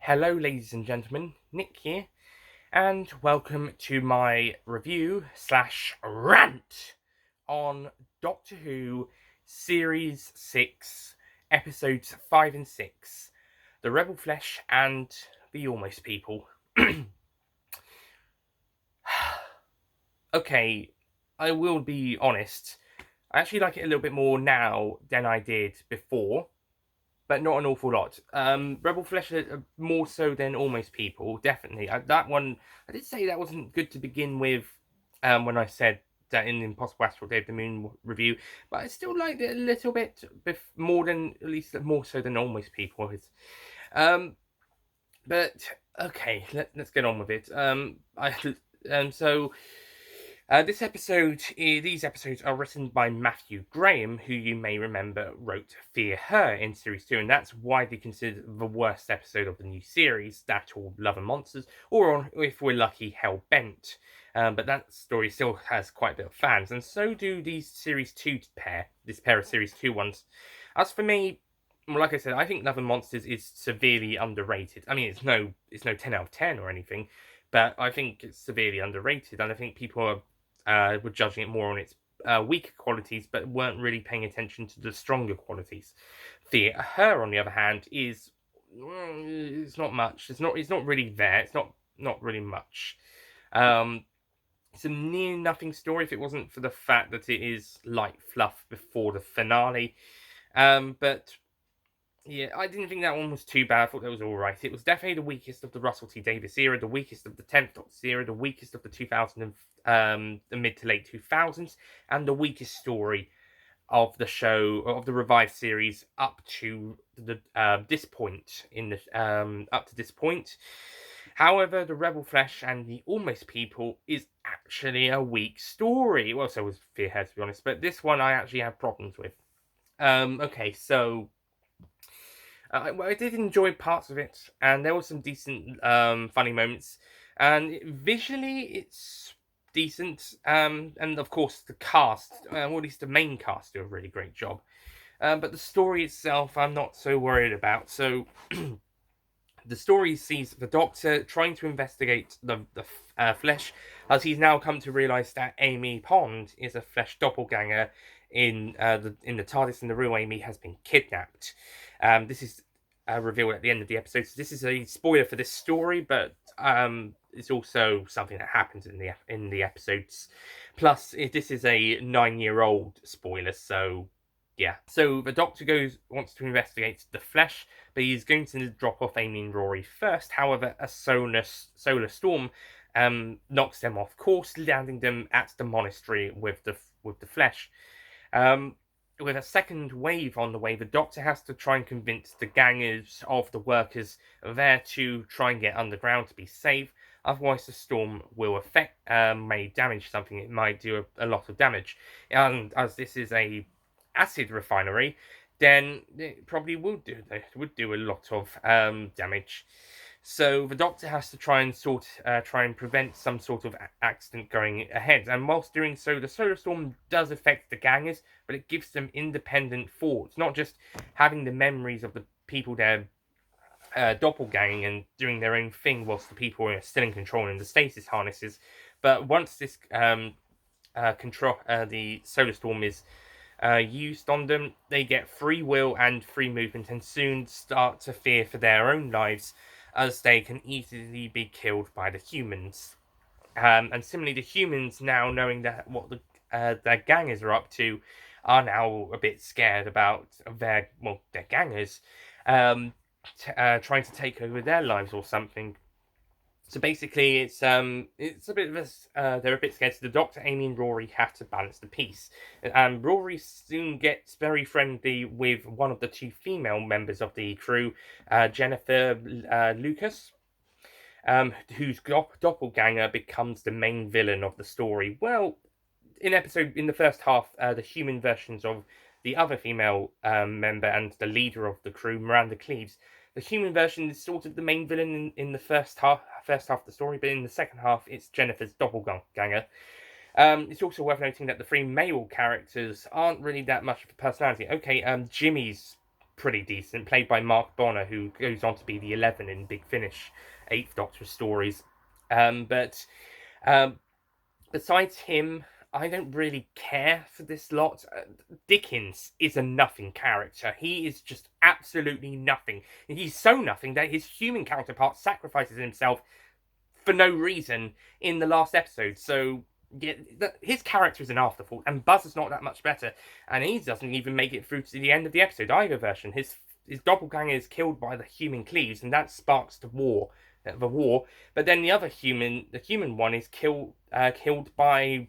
Hello, ladies and gentlemen, Nick here, and welcome to my review slash rant on Doctor Who Series 6, Episodes 5 and 6, The Rebel Flesh and the Almost People. Okay, I will be honest, I actually like it a little bit more now than I did before. But not an awful lot. Rebel Flesh more so than Almost People, definitely. That one, I did say that wasn't good to begin with when I said that in the Impossible Astral Day of the Moon review, but I still liked it a little bit more than, at least more so than Almost People is. But, okay, let's get on with it. So these episodes are written by Matthew Graham, who you may remember wrote Fear Her in Series 2, and that's widely considered the worst episode of the new series, that or Love and Monsters, or if we're lucky, Hell Bent. But that story still has quite a bit of fans, and so do these Series 2 this pair of Series 2 ones. As for me, well, like I said, I think Love and Monsters is severely underrated. I mean, it's no 10 out of 10 or anything, but I think it's severely underrated, and I think people are were judging it more on its weaker qualities, but weren't really paying attention to the stronger qualities. Fear Her, on the other hand, is it's not much. It's not really there. It's not really much. It's a near nothing story if it wasn't for the fact that it is light fluff before the finale. But yeah, I didn't think that one was too bad. I thought that was alright. It was definitely the weakest of the Russell T Davies era, the weakest of the 10th Doctor era, the weakest of the 2000 the mid to late 2000s, and the weakest story of the show, of the revived series up to the this point in the up to this point. However, the Rebel Flesh and the Almost People is actually a weak story. Well, so was Fear Her, to be honest, but this one I actually have problems with. Okay, so I did enjoy parts of it, and there were some decent, funny moments. And visually, it's decent. And of course, the cast, or at least the main cast, do a really great job. But the story itself, I'm not so worried about. So, the story sees the Doctor trying to investigate the flesh, as he's now come to realise that Amy Pond is a flesh doppelganger in the TARDIS, and the real Amy has been kidnapped. This is revealed at the end of the episode. So this is a spoiler for this story, but it's also something that happens in the episodes. Plus, this is a 9-year-old spoiler, so yeah. So the Doctor wants to investigate the flesh, but he's going to drop off Amy and Rory first. However, a solar storm knocks them off course, landing them at the monastery with the flesh. With a second wave on the way, the Doctor has to try and convince the gangers of the workers there to try and get underground to be safe. Otherwise, the storm will may damage something. It might do a lot of damage, and as this is a acid refinery, then it probably would do a lot of damage. So the Doctor has to try and prevent some sort of accident going ahead. And whilst doing so, the solar storm does affect the gangers, but it gives them independent thoughts, not just having the memories of the people they're doppelganging and doing their own thing whilst the people are still in control in the stasis harnesses. But once this the solar storm is used on them, they get free will and free movement, and soon start to fear for their own lives, as they can easily be killed by the humans. And similarly, the humans, now knowing that what their gangers are up to, are now a bit scared about their gangers trying to take over their lives or something. So basically, it's a bit of they're a bit scared. So the Doctor, Amy, and Rory have to balance the peace. Rory soon gets very friendly with one of the two female members of the crew, Jennifer Lucas, whose doppelganger becomes the main villain of the story. Well, in the first half, the human versions of the other female member and the leader of the crew, Miranda Cleaves. The human version is sort of the main villain in the first half of the story, but in the second half, it's Jennifer's doppelganger. It's also worth noting that the three male characters aren't really that much of a personality. Okay, Jimmy's pretty decent, played by Mark Bonner, who goes on to be the 11 in Big Finish, Eighth Doctor stories. But besides him, I don't really care for this lot. Dickens is a nothing character. He is just absolutely nothing. He's so nothing that his human counterpart sacrifices himself for no reason in the last episode. So yeah, his character is an afterthought, and Buzz is not that much better, and he doesn't even make it through to the end of the episode either version. His doppelganger is killed by the human Cleves, and that sparks the war. But then the human one, is killed by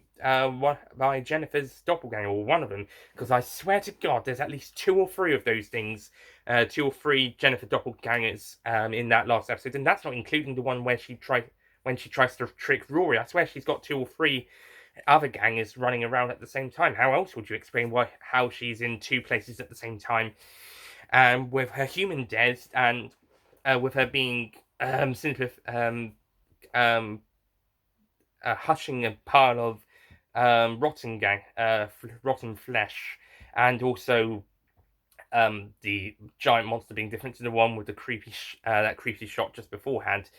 Jennifer's doppelganger, or one of them. Because I swear to God, there's at least 2 or 3 of those things, 2 or 3 Jennifer doppelgangers in that last episode, and that's not including the one where she tries to trick Rory. I swear she's got 2 or 3 other gangers running around at the same time. How else would you explain how she's in 2 places at the same time? With her human dead, and with her being simply hushing a pile of rotten flesh, and also the giant monster being different to the one with the creepy shot just beforehand.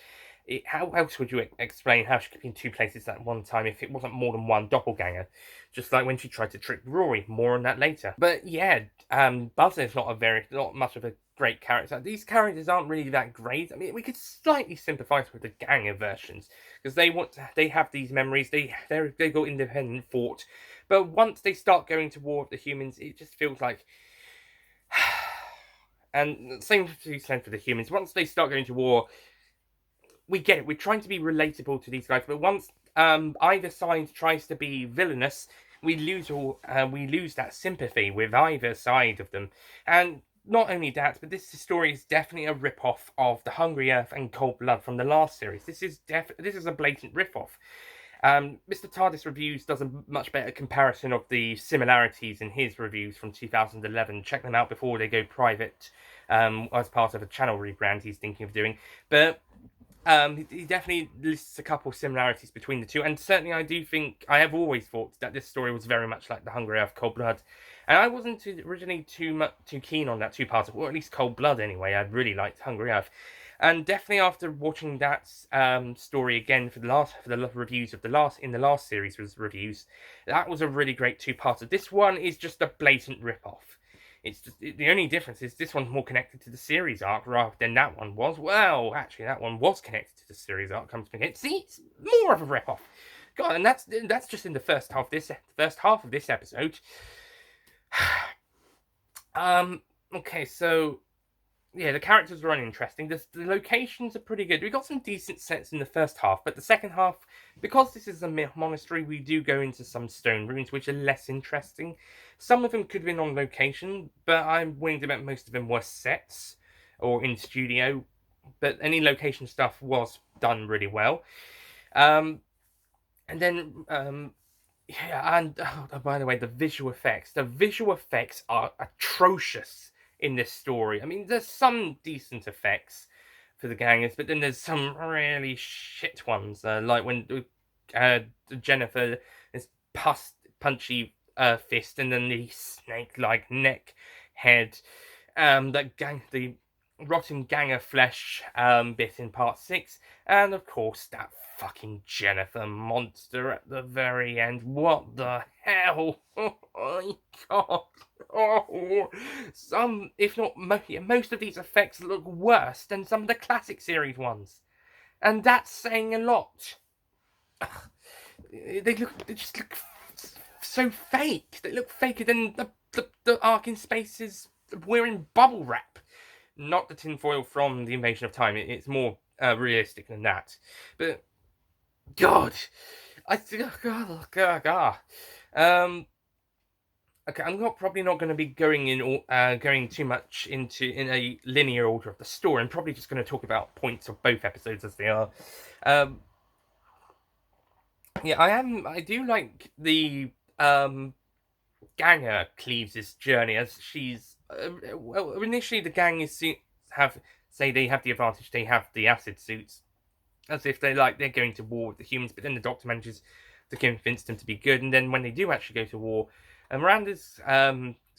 How else would you explain how she could be in 2 places at one time if it wasn't more than one doppelganger? Just like when she tried to trick Rory. More on that later. But yeah, Buzz is not much of a great character. These characters aren't really that great. I mean, we could slightly sympathise with the ganger versions because they have these memories. They go independent thought, but once they start going to war with the humans, it just feels like. And same to be said for the humans. Once they start going to war, we get it. We're trying to be relatable to these guys, but once either side tries to be villainous, we lose that sympathy with either side of them. And not only that, but this story is definitely a rip-off of The Hungry Earth and Cold Blood from the last series. This is a blatant rip-off. Mr. TARDIS Reviews does a much better comparison of the similarities in his reviews from 2011. Check them out before they go private, as part of a channel rebrand he's thinking of doing. But he definitely lists a couple similarities between the two, and certainly I have always thought that this story was very much like The Hungry Earth, Cold Blood, and I wasn't originally too keen on that two-parter, or at least Cold Blood anyway. I really liked Hungry Earth, and definitely after watching that story again for the reviews of the last series reviews, that was a really great two-parter. This one is just a blatant rip-off. It's just, the only difference is this one's more connected to the series arc rather than that one was. Well, actually, that one was connected to the series arc. Comes to think, see, it's more of a rip-off. God, and that's just in the first half of this episode. Okay, so yeah, the characters are uninteresting. The locations are pretty good. We got some decent sets in the first half, but the second half, because this is a monastery, we do go into some stone ruins, which are less interesting. Some of them could have been on location, but I'm willing to bet most of them were sets or in studio. But any location stuff was done really well. And then, yeah, and oh, by the way, the visual effects. The visual effects are atrocious in this story. I mean, there's some decent effects for the gangers, but then there's some really shit ones, like when Jennifer is punchy fist, and then the snake-like neck head, the rotten ganger flesh bit in part 6, and of course that fucking Jennifer monster at the very end. What the hell? Oh my god. Oh, if not most of these effects look worse than some of the classic series ones, and that's saying a lot. They just look so fake. They look faker than the arc in space is wearing bubble wrap. Not the tinfoil from the Invasion of Time. It's more realistic than that. But God, God. Okay, I'm probably not going to be going too much in a linear order of the story. I'm probably just going to talk about points of both episodes as they are. Yeah, I do like the Ganger Cleves' journey, as she's well, initially the gang they have the advantage. They have the acid suits, as if they're going to war with the humans. But then the Doctor manages to convince them to be good, and then when they do actually go to war, Miranda's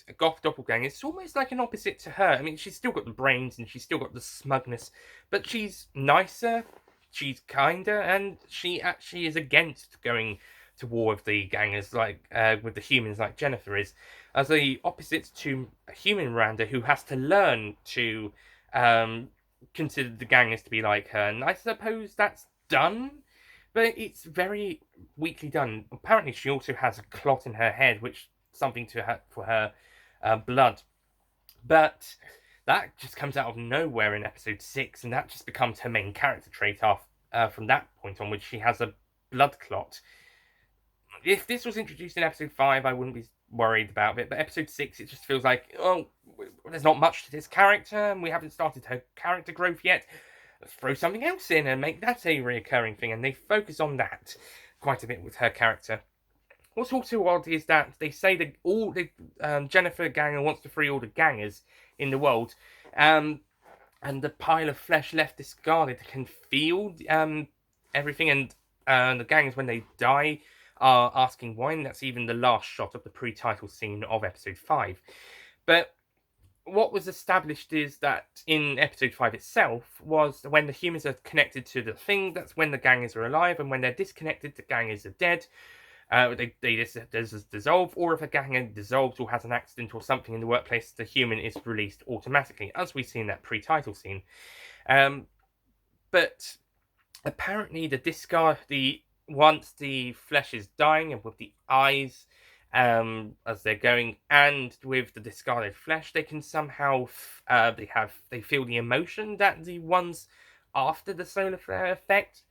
a goth doppelganger, it's almost like an opposite to her. I mean, she's still got the brains and she's still got the smugness, but she's nicer, she's kinder, and she actually is against going to war with the gangers, like with the humans, like Jennifer is, as the opposite to a human Miranda who has to learn to consider the gangers to be like her. And I suppose that's done, but it's very weakly done. Apparently, she also has a clot in her head, which something to her for her blood, but that just comes out of nowhere in episode 6, and that just becomes her main character trait off from that point on, which she has a blood clot. If this was introduced in episode 5, I wouldn't be worried about it, but episode 6, it just feels like, oh, there's not much to this character, and we haven't started her character growth yet. Let's throw something else in and make that a reoccurring thing, and they focus on that quite a bit with her character. What's also odd is that they say that all the Jennifer Ganger wants to free all the gangers in the world, and the pile of flesh left discarded can feel everything, and the gangers, when they die, are asking why, and that's even the last shot of the pre-title scene of episode 5. But what was established is that in episode 5 itself was when the humans are connected to the thing, that's when the gangers are alive, and when they're disconnected, the gangers are dead. They just dissolve, or if a ganger dissolves or has an accident or something in the workplace, the human is released automatically, as we see in that pre-title scene. But apparently once the flesh is dying, and with the eyes as they're going, and with the discarded flesh, they can somehow they feel the emotion that the ones after the solar flare effect.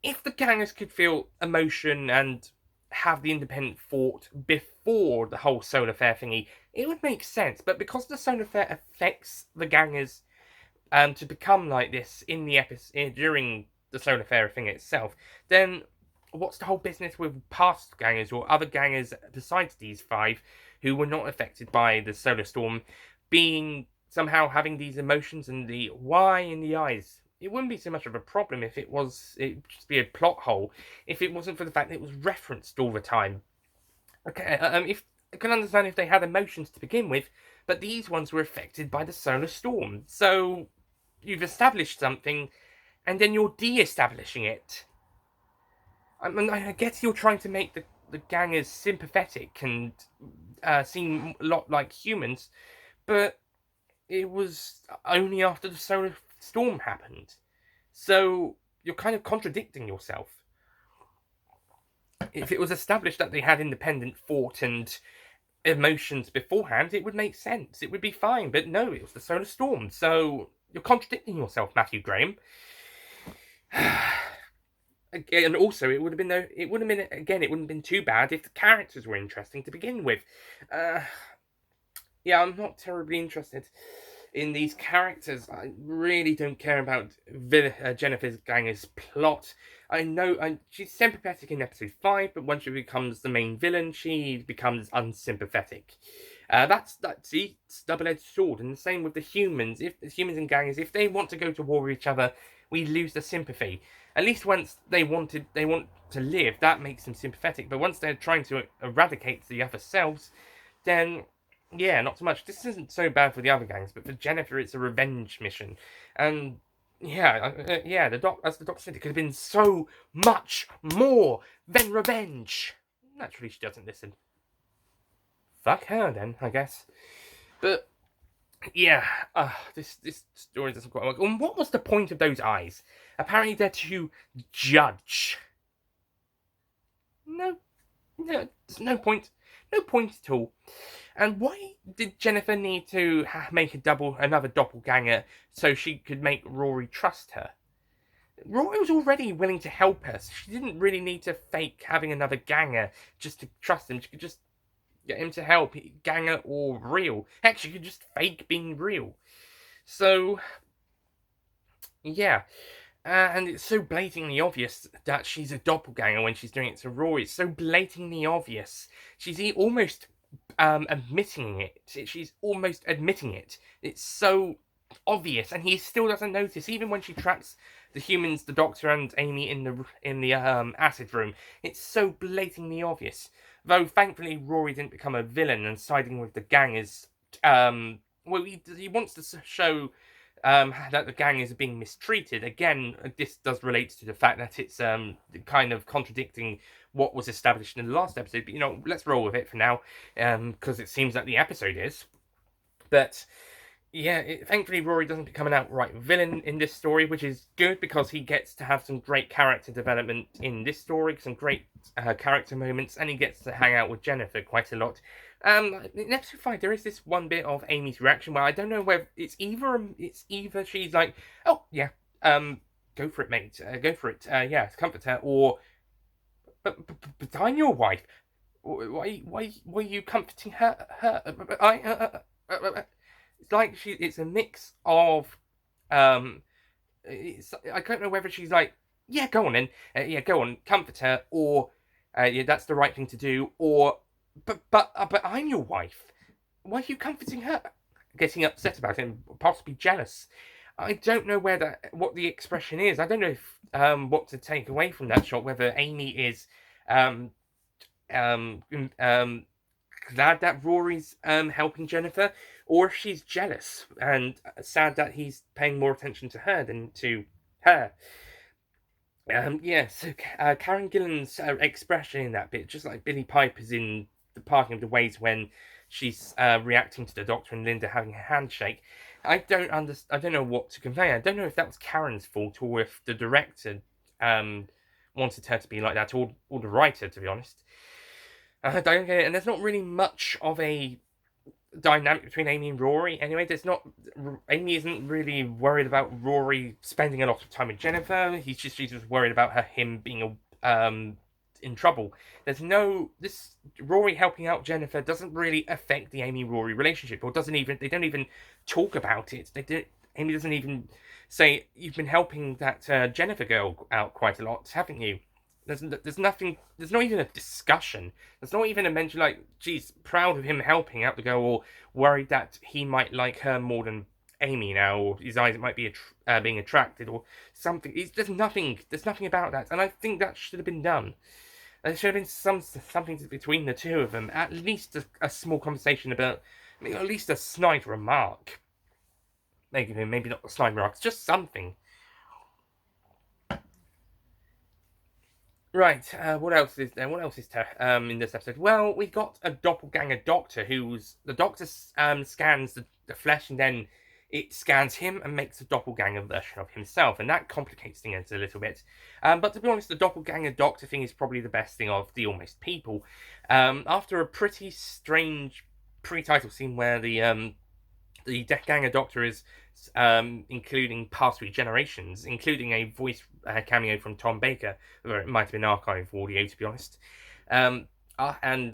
If the gangers could feel emotion and have the independent thought before the whole solar flare thingy, it would make sense. But because the solar flare affects the gangers to become like this in the episode during the solar flare thing itself, then what's the whole business with past gangers or other gangers besides these 5 who were not affected by the solar storm being somehow having these emotions and the why in the eyes? It wouldn't be so much of a problem if it'd just be a plot hole if it wasn't for the fact that it was referenced all the time. Okay, if I can understand if they had emotions to begin with, but these ones were affected by the solar storm. So you've established something, and then you're de-establishing it. I mean, I guess you're trying to make the gangers sympathetic and seem a lot like humans, but it was only after the solar storm happened. So you're kind of contradicting yourself. If it was established that they had independent thought and emotions beforehand, it would make sense. It would be fine. But no, it was the solar storm. So you're contradicting yourself, Matthew Graham. And also, it wouldn't have been too bad if the characters were interesting to begin with. Yeah, I'm not terribly interested in these characters. I really don't care about Jennifer Ganger's plot. I know she's sympathetic in episode 5, but once she becomes the main villain, she becomes unsympathetic. That's double-edged sword, and the same with the humans. If the humans and gangers, if they want to go to war with each other, we lose the sympathy. At least once they want to live, that makes them sympathetic. But once they're trying to eradicate the other selves, then yeah, not so much. This isn't so bad for the other gangs, but for Jennifer, it's a revenge mission, and yeah, as the doctor said, it could have been so much more than revenge. Naturally, she doesn't listen. Fuck her then, I guess. But yeah, this story doesn't quite work. And what was the point of those eyes? Apparently, they're to judge. No, there's no point at all. And why did Jennifer need to make another doppelganger so she could make Rory trust her? Rory was already willing to help her, so she didn't really need to fake having another ganger just to trust him. She could just get him to help, ganger or real. Heck, she could just fake being real. So, yeah. And it's so blatantly obvious that she's a doppelganger when she's doing it to Rory. It's so blatantly obvious. She's almost admitting it. She's almost admitting it. It's so obvious, and he still doesn't notice. Even when she traps the humans, the Doctor and Amy in the acid room, it's so blatantly obvious. Though thankfully Rory didn't become a villain and siding with the gang is well, he wants to show that the gang is being mistreated. Again, this does relate to the fact that it's kind of contradicting what was established in the last episode. But let's roll with it for now, because it seems that the episode is. But yeah, thankfully Rory doesn't become an outright villain in this story, which is good because he gets to have some great character development in this story, some great character moments, and he gets to hang out with Jennifer quite a lot. In episode 5, there is this one bit of Amy's reaction where I don't know whether it's either she's like, oh yeah, go for it, mate, go for it, yeah, comfort her, or but I'm your wife. Why are you comforting her? It's like it's a mix of I don't know whether she's like, yeah, go on then, yeah, go on, comfort her, or yeah, that's the right thing to do, or but I'm your wife. Why are you comforting her? Getting upset about it and possibly jealous. I don't know what the expression is. I don't know if what to take away from that shot. Whether Amy is um um glad that Rory's helping Jennifer, or if she's jealous and sad that he's paying more attention to her than to her. Yeah, so Karen Gillan's expression in that bit, just like Billy Piper's in The Parting of the Ways when she's reacting to the Doctor and Linda having a handshake. I don't know what to convey. I don't know if that was Karen's fault or if the director wanted her to be like that, or the writer, to be honest. I don't get it, and there's not really much of a dynamic between Amy and Rory. Anyway, Amy isn't really worried about Rory spending a lot of time with Jennifer. She's just worried about him being in trouble. There's no this Rory helping out Jennifer doesn't really affect the Amy Rory relationship, or they don't even talk about it. Amy doesn't even say, you've been helping that Jennifer girl out quite a lot, haven't you? There's nothing. There's not even a discussion. There's not even a mention like, geez, proud of him helping out the girl, or worried that he might like her more than Amy now, or his eyes might be being attracted, or something. There's nothing. There's nothing about that, and I think that should have been done. There should have been something between the two of them. At least a small conversation about, at least a snide remark. Maybe not a snide remark. Just something. Right. What else is there? What else is there in this episode? Well, we got a doppelganger doctor the doctor scans the flesh, and then it scans him and makes a doppelganger version of himself, and that complicates things a little bit. But to be honest, the doppelganger doctor thing is probably the best thing of the Almost People. After a pretty strange pre-title scene where the Deathganger Doctor is including past regenerations, including a voice cameo from Tom Baker, or it might have been archive audio, to be honest. And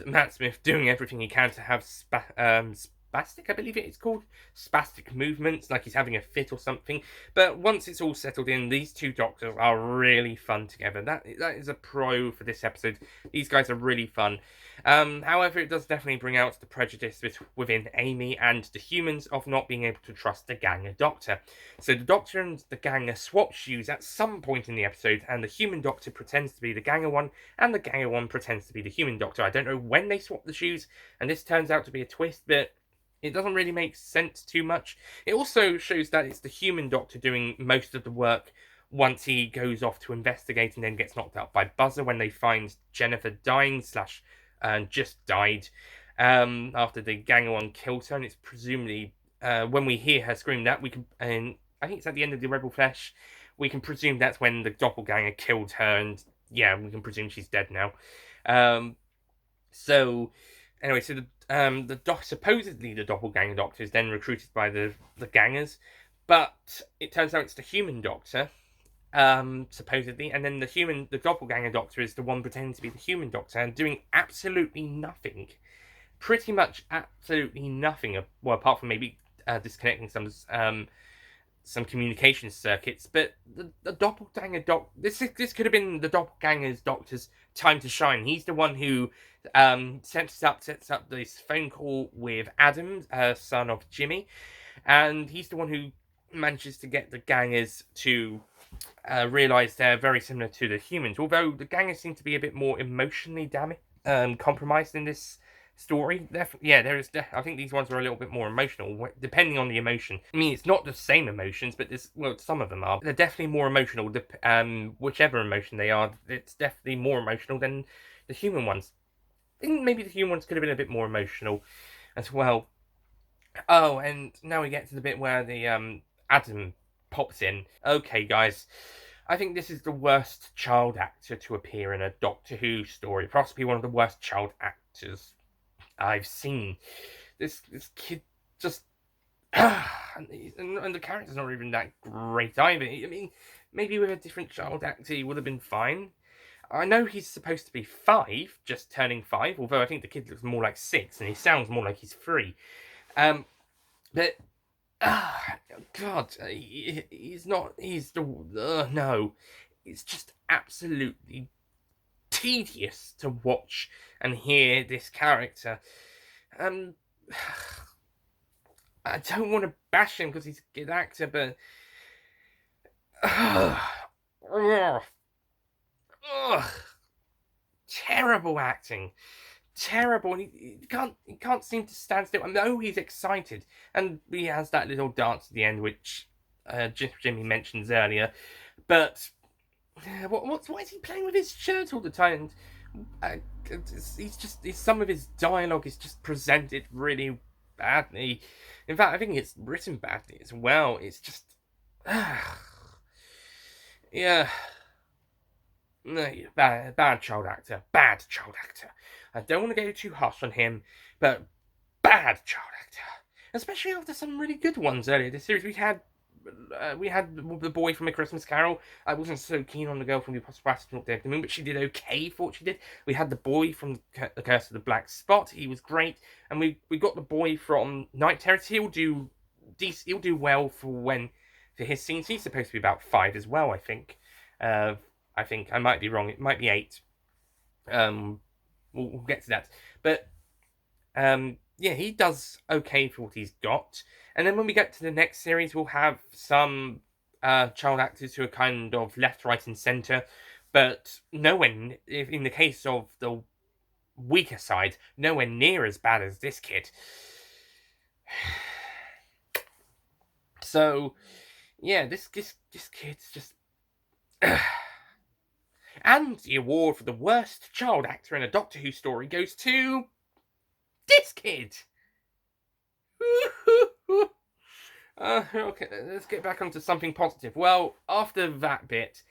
Matt Smith doing everything he can to have spastic, I believe it's called, spastic movements, like he's having a fit or something. But once it's all settled in, these two Doctors are really fun together. That is a pro for this episode. These guys are really fun. However, it does definitely bring out the prejudice within Amy and the humans of not being able to trust the Ganger Doctor. So the Doctor and the Ganger swap shoes at some point in the episode, and the human Doctor pretends to be the Ganger one, and the Ganger one pretends to be the human Doctor. I don't know when they swap the shoes, and this turns out to be a twist, but it doesn't really make sense too much. It also shows that it's the human Doctor doing most of the work once he goes off to investigate and then gets knocked out by Buzzer when they find Jennifer dying slash just died after the Ganger one killed her, and it's presumably when we hear her scream that and I think it's at the end of the Rebel Flesh, we can presume that's when the doppelganger killed her, and yeah, we can presume she's dead now. So anyway, so supposedly the doppelganger doctor is then recruited by the gangers, but it turns out it's the human doctor, supposedly, and then the doppelganger doctor is the one pretending to be the human doctor and doing absolutely nothing, pretty much absolutely nothing, well, apart from maybe disconnecting some communication circuits. But the doppelganger this could have been the doppelganger's doctor's time to shine. He's the one who sets up this phone call with Adam, son of Jimmy, and he's the one who manages to get the gangers to realise they're very similar to the humans, although the gangers seem to be a bit more emotionally compromised in this story. Yeah, there is. I think these ones are a little bit more emotional, depending on the emotion. I mean, it's not the same emotions, but some of them are. They're definitely more emotional. Whichever emotion they are, it's definitely more emotional than the human ones. I think maybe the human ones could have been a bit more emotional as well. Oh, and now we get to the bit where the Adam pops in. Okay, guys, I think this is the worst child actor to appear in a Doctor Who story. Possibly one of the worst child actors I've seen. This kid just and the character's not even that great either. I mean, maybe with a different child actor he would have been fine. I know he's supposed to be 5, just turning 5, although I think the kid looks more like 6 and he sounds more like he's 3. But God, he's not. He's the no. It's just absolutely tedious to watch and hear this character. Um, I don't want to bash him because he's a good actor, but terrible acting, terrible. And he can't seem to stand still. I know he's excited, and he has that little dance at the end, which Jimmy mentions earlier. But why is he playing with his shirt all the time? Some of his dialogue is just presented really badly. In fact, I think it's written badly as well. It's just, yeah, no, bad child actor, bad child actor. I don't want to go too harsh on him, but bad child actor, especially after some really good ones earlier this series. We had the boy from A Christmas Carol. I wasn't so keen on the girl from The Impossible Astronaut Day of the Moon, but she did okay for what she did. We had the boy from The Curse of the Black Spot. He was great, and we got the boy from Night Terrors. He'll do well for his scenes. He's supposed to be about 5 as well, I think. I think I might be wrong. It might be 8. We'll get to that, but yeah, he does okay for what he's got. And then when we get to the next series, we'll have some child actors who are kind of left, right, and centre, but nowhere, in the case of the weaker side, nowhere near as bad as this kid. So, yeah, this kid's just. And the award for the worst child actor in a Doctor Who story goes to this kid. Okay, let's get back onto something positive. Well, after that bit,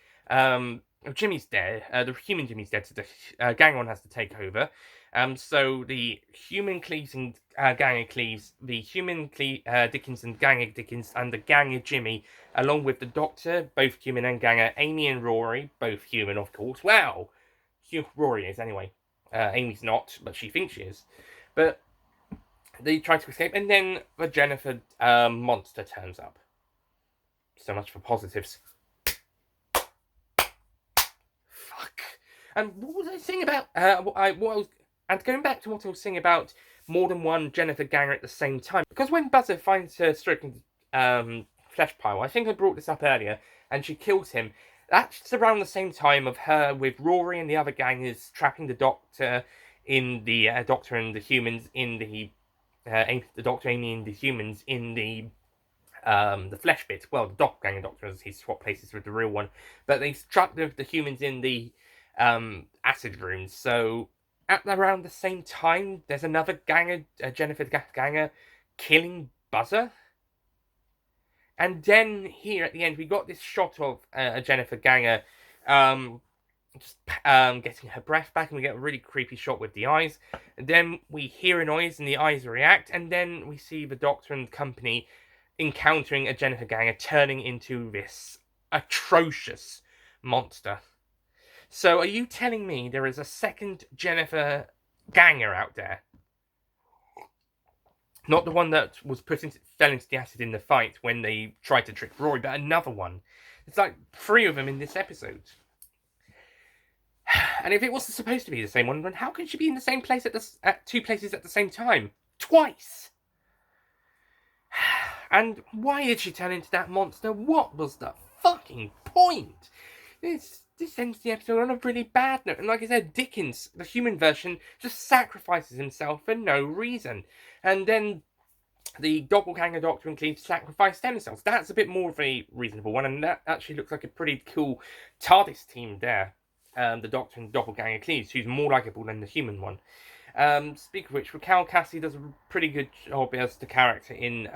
Jimmy's dead. The human Jimmy's dead, so the gang has to take over. So the human Cleves and gang of Cleves, the human Dickens and gang of Dickens, and the gang of Jimmy, along with the Doctor, both human and ganger, Amy and Rory, both human, of course. Well, Rory is anyway. Amy's not, but she thinks she is. But they try to escape, and then the Jennifer monster turns up. So much for positives. Fuck. And what was I saying about? And going back to what I was saying about more than one Jennifer ganger at the same time, because when Buzzer finds her stricken flesh pile, I think I brought this up earlier, and she kills him. That's around the same time of her with Rory and the other gangers trapping the Doctor in the Doctor and the humans in the Doctor, Amy, and the humans in the flesh bit. Well, the doppelganger Doctor, as he swapped places with the real one. But they trapped the humans in the acid rooms. So at around the same time, there's another ganger, Jennifer ganger, killing Buzzer. And then here at the end, we got this shot of a Jennifer ganger just getting her breath back, and we get a really creepy shot with the eyes. And then we hear a noise, and the eyes react, and then we see the Doctor and company encountering a Jennifer ganger turning into this atrocious monster. So, are you telling me there is a second Jennifer ganger out there? Not the one that fell into the acid in the fight when they tried to trick Rory, but another one. It's like 3 of them in this episode. And if it wasn't supposed to be the same one, then how could she be in the same place at 2 places at the same time? Twice! And why did she turn into that monster? What was the fucking point? this ends the episode on a really bad note. And like I said, Dickens, the human version, just sacrifices himself for no reason. And then the doppelganger Doctor and Cleve sacrifice stem cells. That's a bit more of a reasonable one, and that actually looks like a pretty cool TARDIS team there. The Doctor and Doppelganger Cleves, who's more likable than the human one. Speaking of which, Raquel Cassidy does a pretty good job as the character in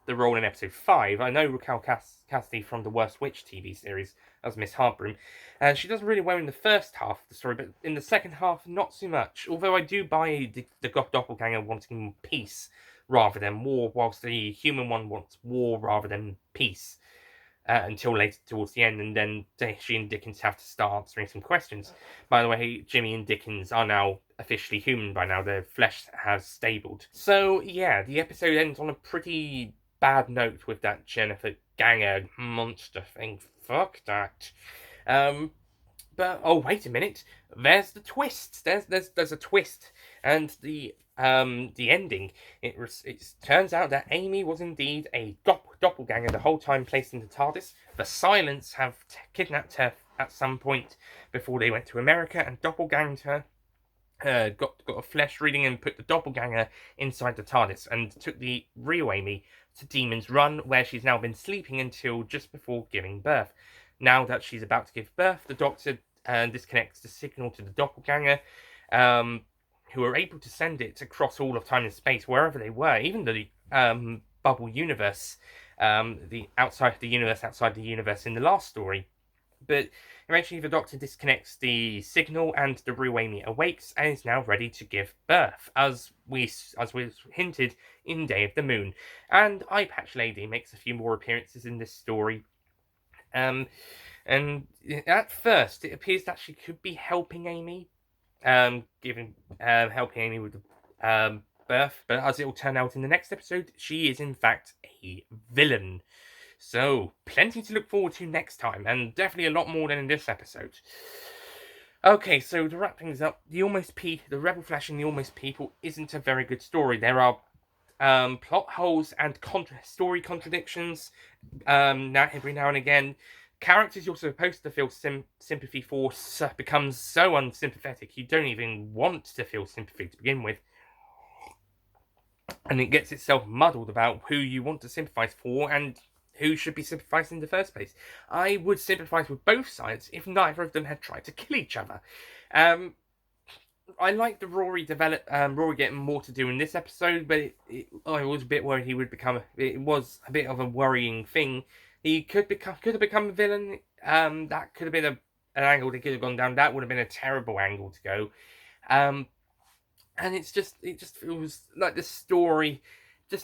the role in episode 5. I know Raquel Cassidy from the Worst Witch TV series as Miss Harbroom, and she does really well in the first half of the story, but in the second half, not so much. Although I do buy the Doppelganger wanting peace rather than war, whilst the human one wants war rather than peace. Until later towards the end, and then she and Dickens have to start answering some questions. By the way, Jimmy and Dickens are now officially human by now. Their flesh has stabled. So, yeah, the episode ends on a pretty bad note with that Jennifer Ganger monster thing. Fuck that. But, oh, wait a minute. There's the twist. There's a twist. And the ending, it turns out that Amy was indeed a doppelganger the whole time placed in the TARDIS. The Silence have kidnapped her at some point before they went to America and doppelganged her. Got a flesh reading and put the doppelganger inside the TARDIS and took the real Amy to Demon's Run, where she's now been sleeping until just before giving birth. Now that she's about to give birth, the Doctor disconnects the signal to the doppelganger, who are able to send it across all of time and space, wherever they were, even the bubble universe, the outside the universe in the last story. But eventually the Doctor disconnects the signal and the real Amy awakes and is now ready to give birth, as was hinted in Day of the Moon. And Eye Patch Lady makes a few more appearances in this story. And at first it appears that she could be helping Amy, helping Amy with the birth, but as it will turn out in the next episode, she is in fact a villain. So, plenty to look forward to next time, and definitely a lot more than in this episode. Okay, so to wrap things up, the Rebel Flash and the Almost People isn't a very good story. There are plot holes and story contradictions every now and again. Characters you're supposed to feel sympathy for becomes so unsympathetic you don't even want to feel sympathy to begin with. And it gets itself muddled about who you want to sympathise for and who should be sympathised in the first place. I would sympathise with both sides if neither of them had tried to kill each other. I like the Rory getting more to do in this episode, but I was a bit worried he would become. It was a bit of a worrying thing. He could have become a villain. That could have been an angle that could have gone down. That would have been a terrible angle to go. And it just feels like the story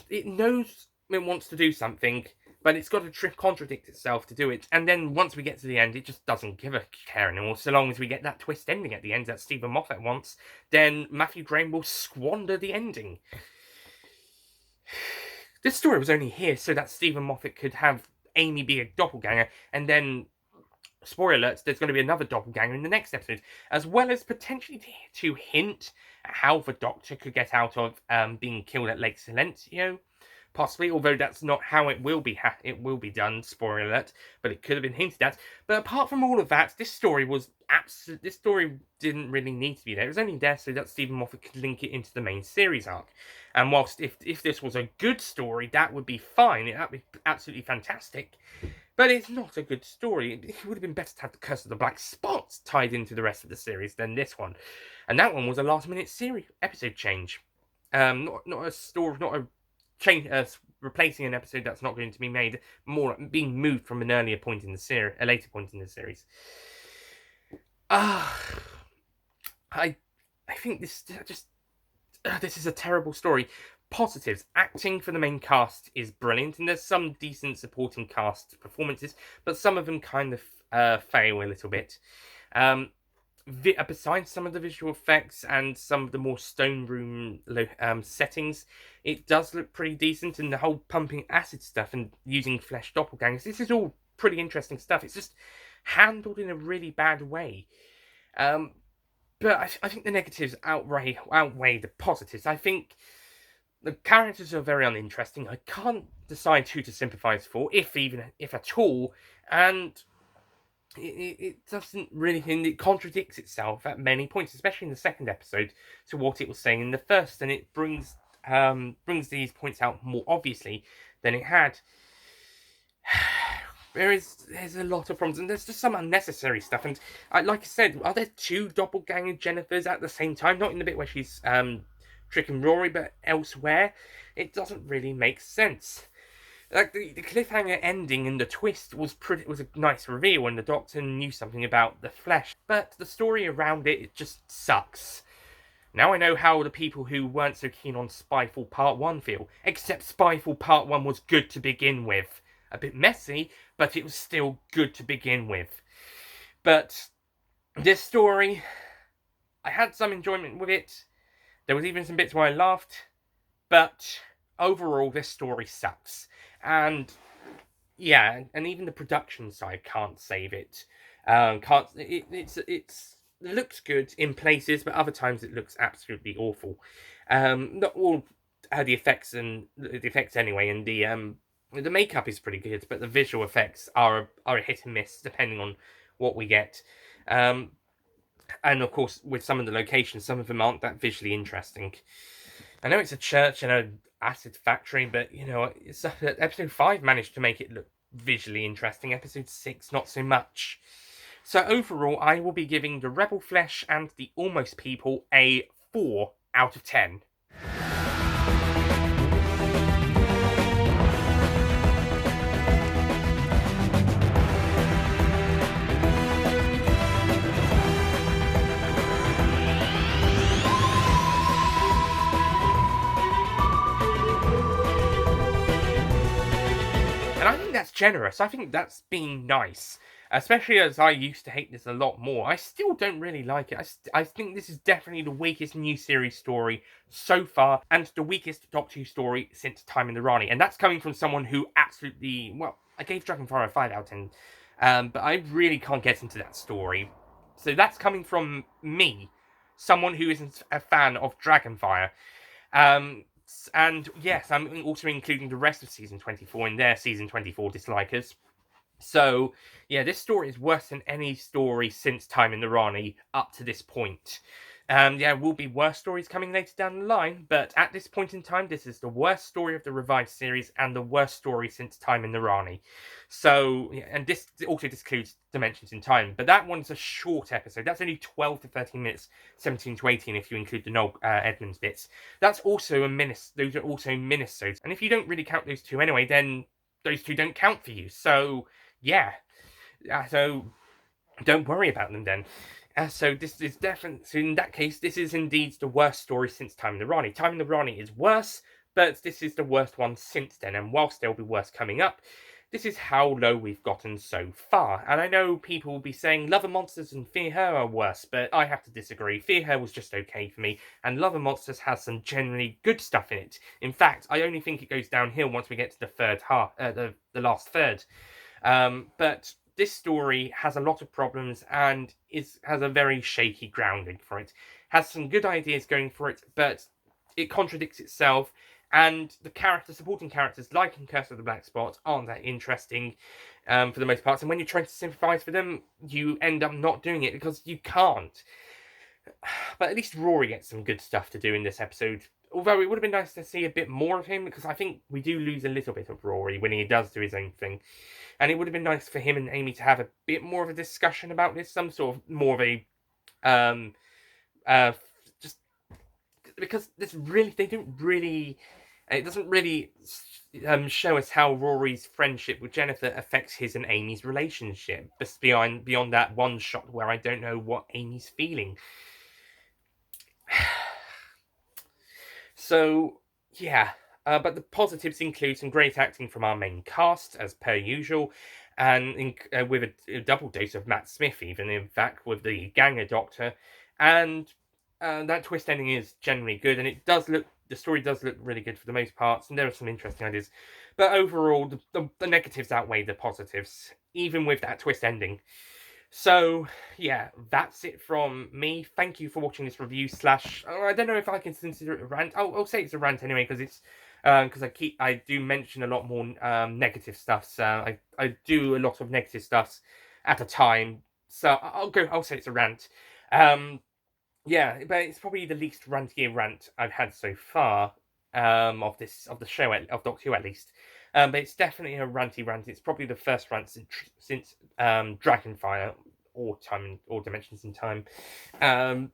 it knows it wants to do something, but it's got to contradict itself to do it. And then once we get to the end, it just doesn't give a care anymore. So long as we get that twist ending at the end that Stephen Moffat wants, then Matthew Graham will squander the ending. This story was only here so that Stephen Moffat could have Amy be a doppelganger, and then, spoiler alerts, there's going to be another doppelganger in the next episode, as well as potentially to hint at how the Doctor could get out of being killed at Lake Silencio. Possibly, although that's not how it will be done, spoiler alert, but it could have been hinted at. But apart from all of that, this story didn't really need to be there. It was only there so that Stephen Moffat could link it into the main series arc. And whilst if this was a good story, that would be fine. That would be absolutely fantastic. But it's not a good story. It would have been better to have the Curse of the Black Spots tied into the rest of the series than this one. And that one was a last-minute episode change. Not a story, not a change, replacing an episode that's not going to be made, more being moved from an earlier point in the series, a later point in the series. I think this is a terrible story. Positives: acting for the main cast is brilliant, and there's some decent supporting cast performances, but some of them kind of fail a little bit. Besides some of the visual effects and some of the more stone room settings, it does look pretty decent, and the whole pumping acid stuff and using flesh doppelgangers, this is all pretty interesting stuff. It's just handled in a really bad way. But I think the negatives outweigh the positives. I think the characters are very uninteresting. I can't decide who to sympathise for, if at all, and it doesn't really, and it contradicts itself at many points, especially in the second episode, to what it was saying in the first, and it brings these points out more obviously than it had. There's a lot of problems, and there's just some unnecessary stuff. And like I said, are there two doppelganger Jennifers at the same time? Not in the bit where she's tricking Rory, but elsewhere. It doesn't really make sense. Like the cliffhanger ending and the twist was a nice reveal, and the Doctor knew something about the flesh. But the story around it just sucks. Now I know how the people who weren't so keen on Spyfall Part 1 feel, except Spyfall Part 1 was good to begin with. A bit messy, but it was still good to begin with. But this story, I had some enjoyment with it. There was even some bits where I laughed, but overall this story sucks. And yeah, and even the production side can't save it. Can't it looks good in places, but other times it looks absolutely awful. Not all the effects anyway, and the makeup is pretty good, but the visual effects are a hit and miss depending on what we get. And of course, with some of the locations, some of them aren't that visually interesting. I know it's a church and an acid factory, but episode 5 managed to make it look visually interesting. Episode 6, not so much. So overall, I will be giving The Rebel Flesh and The Almost People a 4 out of 10. And I think that's generous. I think that's being nice. Especially as I used to hate this a lot more. I still don't really like it. I think this is definitely the weakest new series story so far, and the weakest Doctor Who story since Time in the Rani. And that's coming from someone who absolutely... Well, I gave Dragonfire a 5 out of 10. But I really can't get into that story. So that's coming from me, someone who isn't a fan of Dragonfire. And yes, I'm also including the rest of season 24 in their season 24 dislikers. So, yeah, this story is worse than any story since Time in the Rani up to this point. There will be worse stories coming later down the line, but at this point in time, this is the worst story of the revised series and the worst story since Time in the Rani. So, yeah, and this also excludes Dimensions in Time, but that one's a short episode. That's only 12 to 13 minutes, 17 to 18 if you include the Noel Edmonds bits. That's also those are also minisodes, and if you don't really count those two anyway, then those two don't count for you. So, yeah. So don't worry about them then. So this is definitely, so in that case, this is indeed the worst story since Time in the Rani. Time in the Rani is worse, but this is the worst one since then. And whilst there'll be worse coming up, this is how low we've gotten so far. And I know people will be saying Love and Monsters and Fear Her are worse, but I have to disagree. Fear Her was just okay for me, and Love and Monsters has some generally good stuff in it. In fact, I only think it goes downhill once we get to the third half, the last third. But this story has a lot of problems and has a very shaky grounding for it. Has some good ideas going for it, but it contradicts itself. And the supporting characters, like in Curse of the Black Spot, aren't that interesting for the most part. And when you're trying to sympathise with them, you end up not doing it because you can't. But at least Rory gets some good stuff to do in this episode. Although it would have been nice to see a bit more of him, because I think we do lose a little bit of Rory when he does do his own thing. And it would have been nice for him and Amy to have a bit more of a discussion about this, some sort of more of a just because they don't really, it doesn't really show us how Rory's friendship with Jennifer affects his and Amy's relationship. Just beyond that one shot where I don't know what Amy's feeling. So yeah. But the positives include some great acting from our main cast, as per usual, and with a double dose of Matt Smith, even, in fact, with the Ganger Doctor. And that twist ending is generally good, and the story does look really good for the most parts, and there are some interesting ideas. But overall, the negatives outweigh the positives, even with that twist ending. So, yeah, that's it from me. Thank you for watching this review slash... I don't know if I can consider it a rant. I'll say it's a rant anyway, because it's... Because I do mention a lot more negative stuff. So I do a lot of negative stuff at a time. So I'll say it's a rant. Yeah, but it's probably the least ranty rant I've had so far. Of the show of Doctor Who at least. But it's definitely a ranty rant. It's probably the first rant since Dragonfire or Time or Dimensions in Time. Um,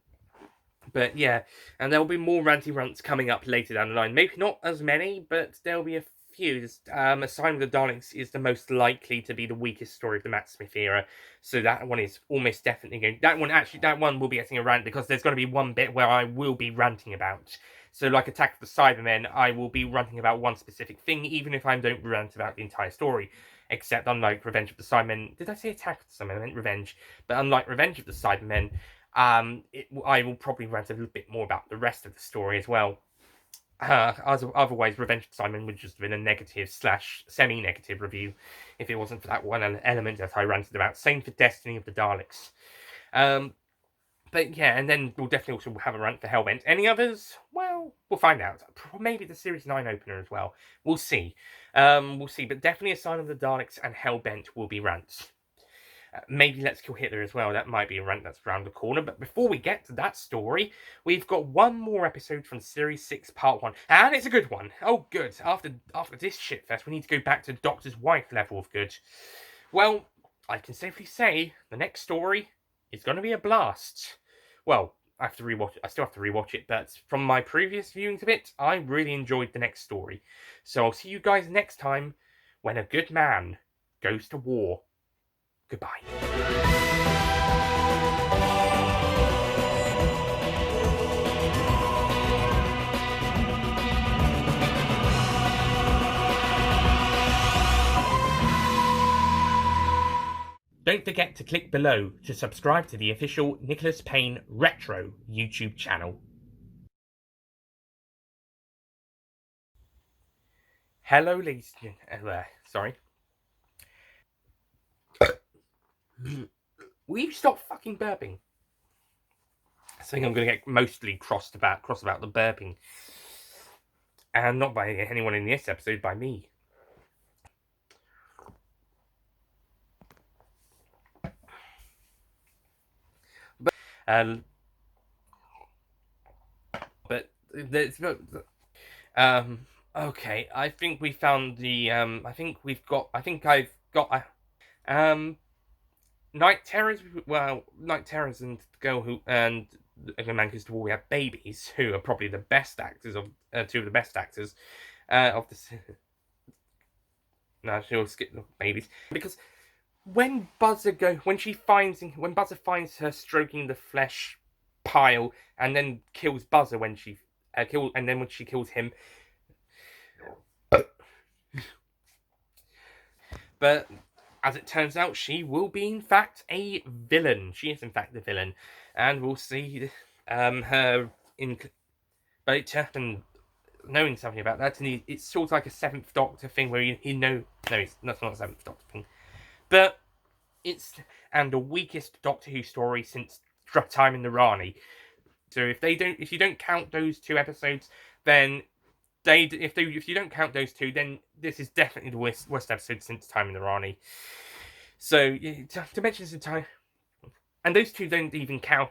but yeah, and there will be more ranty rants coming up later down the line. Maybe not as many, but there'll be a few. A Sign of the Daleks is the most likely to be the weakest story of the Matt Smith era, so that one is almost definitely going. That one will be getting a rant because there's going to be one bit where I will be ranting about. So, like Attack of the Cybermen, I will be ranting about one specific thing, even if I don't rant about the entire story. Except, unlike Revenge of the Cybermen, did I say Attack of the Cybermen? I meant Revenge. But unlike Revenge of the Cybermen, I will probably rant a little bit more about the rest of the story as well. Otherwise, Revenge of Simon would just have been a negative slash semi-negative review if it wasn't for that one element that I ranted about. Same for Destiny of the Daleks. But yeah, and then we'll definitely also have a rant for Hellbent. Any others? Well, we'll find out. Maybe the Series 9 opener as well. We'll see. We'll see. But definitely a Sign of the Daleks and Hellbent will be rants. Maybe Let's Kill Hitler as well. That might be a rant that's around the corner. But before we get to that story, we've got one more episode from Series 6, Part 1. And it's a good one. Oh, good. After this shitfest, we need to go back to Doctor's Wife level of good. Well, I can safely say the next story is going to be a blast. Well, I have to rewatch it. I still have to rewatch it, but from my previous viewings of it, I really enjoyed the next story. So I'll see you guys next time when a good man goes to war. Goodbye. Don't forget to click below to subscribe to the official Nicholas Payne Retro YouTube channel. Hello, ladies. Sorry. Will you stop fucking burping? I think I'm going to get mostly cross about the burping. And not by anyone in this episode, by me. But there's okay, I think we found the I've got Night Terrors. Well, Night Terrors and the girl who and the man goes to war. We have babies who are probably the best actors of two of the best actors of the. No, she'll skip the babies because when Buzzer finds her stroking the flesh pile and then kills Buzzer when she when she kills him. But as it turns out, she will be in fact a villain. She is in fact the villain, and we'll see her in. But it happened knowing something about that, and it's sort of like a Seventh Doctor thing where that's not a Seventh Doctor thing, but it's the weakest Doctor Who story since Time in the Rani. So if you don't count those two episodes, then if you don't count those two, then this is definitely the worst episode since Time in the Rani. So Dimensions in Time, and those two don't even count.